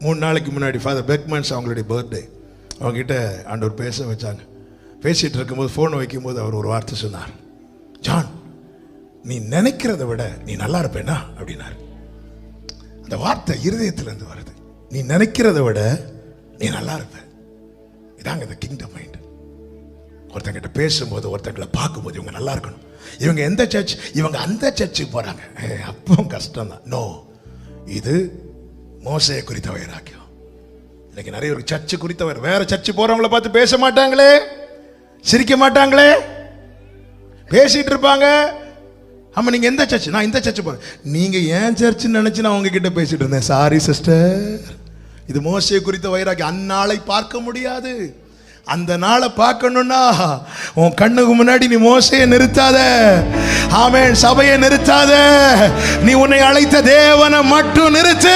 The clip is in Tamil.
3 நாளைக்கு முன்னாடி ஃபாதர் பெக்மன்ஸ் அவங்களுடைய பர்த்டே. அவங்ககிட்ட ஆண்டவர் பேச வச்சாங்க. பேசிகிட்டு இருக்கும்போது ஃபோனை வைக்கும்போது அவர் ஒரு வார்த்தை சொன்னார். ஜான், நீ நினைக்கிறத விட நீ நல்லா இருப்பேனா அப்படின்னாரு. அந்த வார்த்தை இருதயத்திலேருந்து வருது. நீ நினைக்கிறத விட நீ நல்லா இருப்ப. இதாங்க இந்த கிங்டம் மைண்ட். ஒருத்தங்கிட்ட பேசும்போது, ஒருத்தங்களை பார்க்கும்போது இவங்க நல்லா இருக்கணும், இவங்க எந்த சர்ச், இவங்க அந்த சர்ச்சுக்கு போகிறாங்க, அப்போ கஷ்டம் தான். நோ, இது மோசையை குறித்த வைராக்கியம். இன்னைக்கு நிறைய ஒரு சர்ச்சு குறித்த வேற சர்ச்சு போறவங்கள பார்த்து பேச மாட்டாங்களே, சிரிக்க மாட்டாங்களே, பேசிட்டு இருப்பாங்க. ஆமா, நீங்க எந்த சர்ச்? நான் இந்த சர்ச்சு போறேன். நீங்க ஏன் சர்ச்சுன்னு நினைச்சு நான் உங்ககிட்ட பேசிட்டு இருந்தேன். சாரி சிஸ்டர், இது மோசையை குறித்த வைராக்கியம். அந்நாளை பார்க்க முடியாது. அந்த நாளை பார்க்கணும்னா உன் கண்ணுக்கு முன்னாடி நீ மோசையை நிறுத்தாத. ஆமென். சபையை நிறுத்தாத. நீ உன்னை அழைத்த தேவனை மட்டும் நிறுத்து.